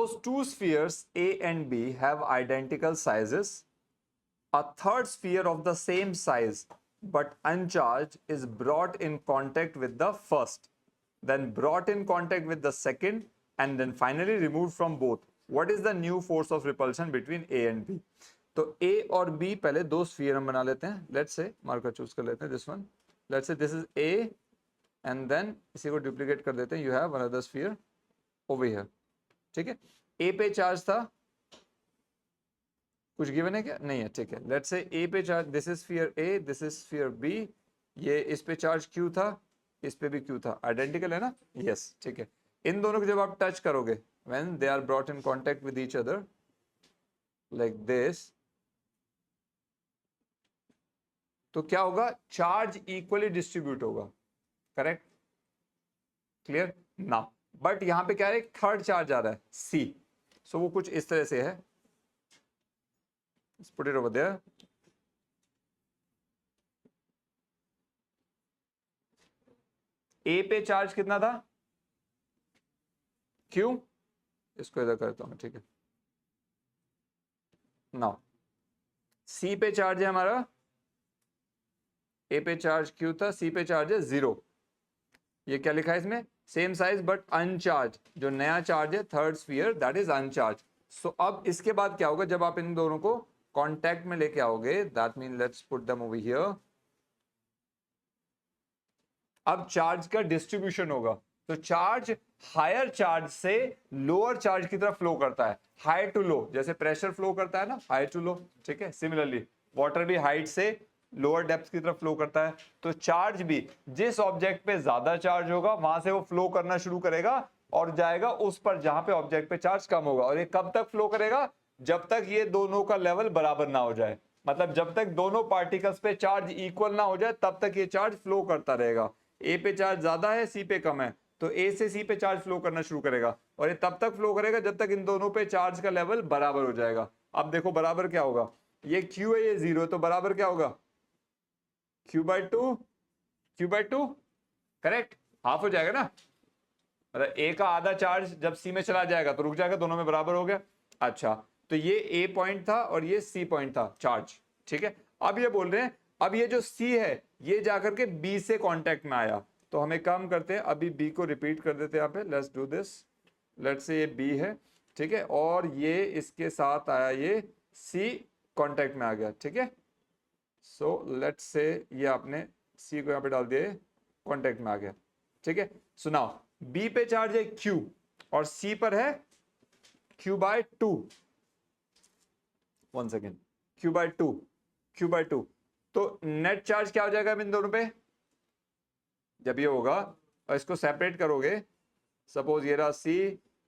Suppose two spheres A and B have identical sizes. A third sphere of the same size but uncharged is brought in contact with the first, then brought in contact with the second, and then finally removed from both. What is the new force of repulsion between A and B? तो A और B पहले दो sphere हम बना लेते हैं. Let's say marker choose कर लेते हैं. This one, let's say this is A and then इसी को डुप्लीकेट कर देते हैं. You have another sphere over here. ठीक है, A पे चार्ज था, कुछ गिवन है क्या? नहीं है. ठीक है, लेट्स से A पे charge, this is sphere A, this is sphere B. ये इस पे चार्ज Q था, इस पे भी Q था. आइडेंटिकल है ना? यस. ठीक है, इन दोनों को जब आप टच करोगे, when they are brought in contact with each other like this, तो क्या होगा? चार्ज इक्वली डिस्ट्रीब्यूट होगा. करेक्ट? क्लियर ना? बट यहां पे क्या है? थर्ड चार्ज आ रहा है C. सो वो कुछ इस तरह से है. Let's put it over there. A पे चार्ज कितना था? Q. इसको इधर करता हूं. ठीक है, नाउ C पे चार्ज है हमारा, A पे चार्ज Q था, C पे चार्ज है 0. ये क्या लिखा है इसमें? Same size but uncharged. जो नया चार्ज है third sphere, that is uncharged. So अब इसके बाद क्या होगा? जब आप इन दोनों को कांटेक्ट में लेके आओगे, that mean let's put them over here. अब चार्ज का डिस्ट्रीब्यूशन होगा. तो चार्ज हायर चार्ज से लोअर चार्ज की तरफ फ्लो करता है. हाई टू लो, जैसे प्रेशर फ्लो करता है ना, हाई टू लो. ठीक है, सिमिलरली वाटर भी हाइट से लोअर डेप्थ की तरफ फ्लो करता है. तो चार्ज भी जिस ऑब्जेक्ट पे ज्यादा चार्ज होगा वहां से वो फ्लो करना शुरू करेगा और जाएगा उस पर जहां पे ऑब्जेक्ट पे चार्ज कम होगा. और ये कब तक फ्लो करेगा? जब तक ये दोनों का लेवल बराबर ना हो जाए. मतलब जब तक दोनों पार्टिकल्स पे चार्ज इक्वल ना हो जाए तब तक ये चार्ज फ्लो करता रहेगा. ए पे चार्ज ज्यादा है, सी पे कम है, तो ए से सी पे चार्ज फ्लो करना शुरू करेगा. और ये तब तक फ्लो करेगा जब तक इन दोनों पे चार्ज का लेवल बराबर हो जाएगा. अब देखो बराबर क्या होगा? ये Q है, ये 0 है, तो बराबर क्या होगा? Q/2, Q/2. करेक्ट, हाफ हो जाएगा ना. मतलब ए का आधा चार्ज जब सी में चला जाएगा तो रुक जाएगा, दोनों में बराबर हो गया. अच्छा, तो ये ए पॉइंट था और ये सी पॉइंट था चार्ज. ठीक है, अब ये बोल रहे हैं अब ये जो सी है ये जाकर के बी से कांटेक्ट में आया. तो हम एक काम करते हैं, अभी बी को रिपीट कर देते हैं यहाँ पे. Let's do this. Let's say ये बी है. ठीक है, और ये इसके साथ आया, ये सी कांटेक्ट में आ गया. ठीक है, सो लेट्स से ये आपने सी को यहाँ पे डाल दिया, कांटेक्ट में आ गया. ठीक है, सो नाउ बी पे चार्ज है Q और सी पर है Q/2. One second, Q/2. तो नेट चार्ज क्या हो जाएगा इन दोनों पे जब ये होगा? और इसको सेपरेट करोगे, सपोज ये रहा C,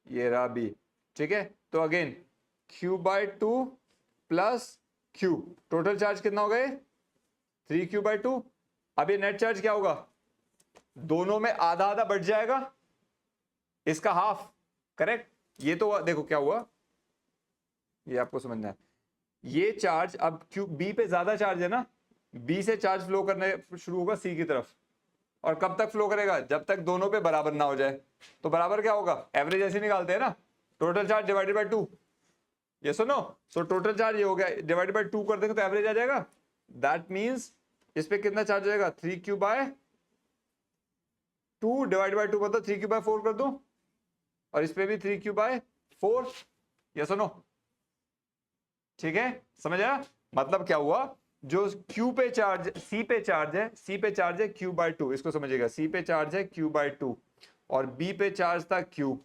ये रहा B. ठीक है, तो again Q/2 plus Q, total charge कितना हो गए? 3Q/2. अब ये नेट चार्ज क्या होगा? दोनों में आधा आधा बढ़ जाएगा, इसका हाफ. करेक्ट, ये तो देखो क्या हुआ, ये आपको समझना है. ये चार्ज अब Q, B पे ज्यादा चार्ज है ना, B से चार्ज फ्लो करने शुरू होगा C की तरफ. और कब तक फ्लो करेगा? जब तक दोनों पे बराबर ना हो जाए. तो बराबर क्या होगा? एवरेज ऐसे निकालते हैं ना, टोटल चार्ज डिवाइडेड बाय 2. ये सुनो, सो टोटल चार्ज ये हो गया, डिवाइडेड बाय 2 कर देंगे तो एवरेज आ जाएगा. दैट मींस इस पे कितना चार्ज हो जाएगा? 3Q/2 डिवाइड बाय 2 मतलब 3Q/4 कर दो. और इस पे भी 3Q/4. ये सुनो, ठीक है, समझ आया? मतलब क्या हुआ? जो Q पे चार्ज, C पे चार्ज है, C पे चार्ज है Q/2. इसको समझिएगा, C पे चार्ज है Q/2 और B पे चार्ज था Q.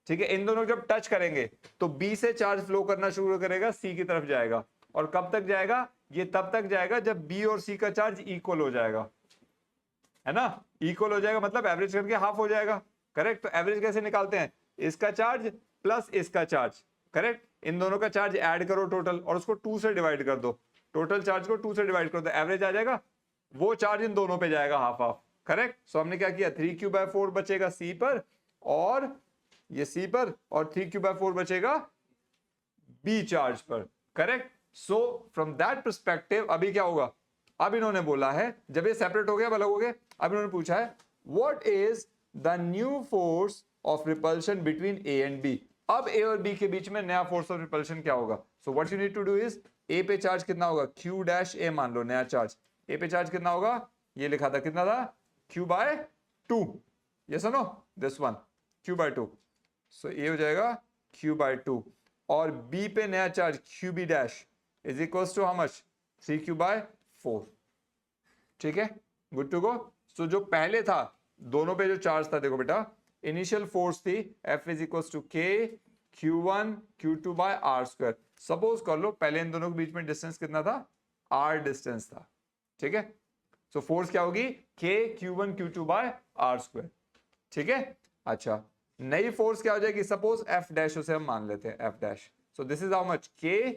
ठीक है, इन दोनों जब टच करेंगे तो B से चार्ज फ्लो करना शुरू करेगा, C की तरफ जाएगा. और कब तक जाएगा? ये तब तक जाएगा जब B और C का चार्ज इक्वल हो जाएगा, है ना. इक्वल हो जाएगा मतलब एवरेज करके हाफ हो जाएगा. करेक्ट, तो एवरेज कैसे निकालते हैं? इसका चार्ज प्लस इसका चार्ज. करेक्ट, इन दोनों का चार्ज ऐड करो टोटल और उसको 2 से डिवाइड कर दो. टोटल चार्ज को 2 से डिवाइड करो तो एवरेज आ जाएगा. वो चार्ज इन दोनों पे जाएगा हाफ हाफ. करेक्ट, सो हमने क्या किया? 3Q/4 बचेगा C पर और ये C पर, और 3Q/4 बचेगा B चार्ज पर. Correct, so from that perspective अभी क्या होगा? अब इन्होंने बोला है, जब ये सेपरेट हो गया, अलग हो गए, अब इन्होंने पूछा है what is the new force of repulsion between A and B. अब ए और बी के बीच में नया फोर्स ऑफ रिपल्शन क्या होगा? So what you need to do is, A पे चार्ज कितना होगा? क्यू डैश ए मान लो नया चार्ज। ए पे चार्ज कितना होगा? ये लिखा था, कितना था? Q by 2। यस और no? This one Q by 2। सो ये हो जाएगा क्यू बाय 2। और बी पे नया charge Q B dash is equals to how much? 3 Q by 4। ठीक है, गुड टू गो। सो जो पहले था, दोनों पे जो चार्ज था, देखो बेटा, इनिशियल फोर्स थी F is equals to K Q1 Q2 by R square. Suppose कर लो पहले इन दोनों के बीच में डिस्टेंस कितना था? R डिस्टेंस था। ठीक है, सो फोर्स क्या होगी? K Q1 Q2 by R square. ठीक है, अच्छा, नई फोर्स क्या हो जाएगी? सपोज F डैश उसे हम मान लेते हैं, F dash. So this is how much? K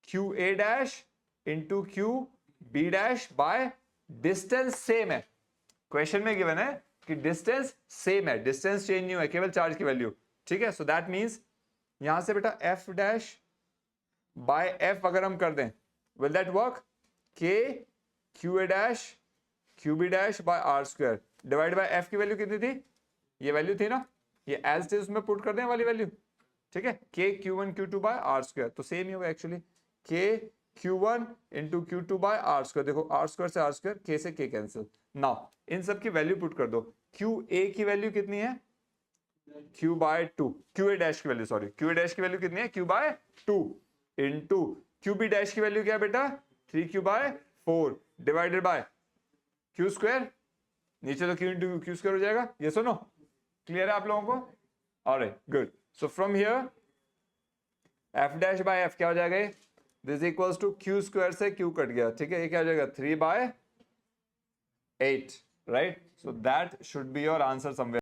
Q A dash into Q B dash by distance same है। क्वेश्चन में गिवन है कि डिस्टेंस सेम है, डिस्टेंस चेंज नहीं हुआ है, केवल चार्ज की वैल्यू। ठीक है, सो दैट मींस यहां से बेटा F डैश बाय F अगर हम कर दें, will that work? K Q A dash Q B dash by R square divide by F की वैल्यू कितनी थी? ये वैल्यू थी ना, ये एज इट इज उसमें पुट कर दें वाली वैल्यू। ठीक है, K Q1 Q2 by R square, तो सेम ही होगा actually. K Q1 into Q2 by R square. देखो आर स्क्वायर से आर स्क्वायर, K से K कैंसिल। नाउ इन सब की वैल्यू पुट कर दो। QA की वैल्यू कितनी है? Q by 2। QA डैश की वैल्यू, सॉरी, QA डैश की वैल्यू कितनी है? Q by 2 into QB dash की वैल्यू क्या है बेटा? 3Q by 4 divided by Q square. नीचे तो Q इंटू Q स्क्वायर हो जाएगा। ये सुनो, क्लियर है आप लोगों को? Alright, good. So from here F dash by F क्या हो जाएगा? This equals to Q square से Q कट गया। ठीक है, ये क्या हो जाएगा? 3 by 8, right? So that should be your answer somewhere.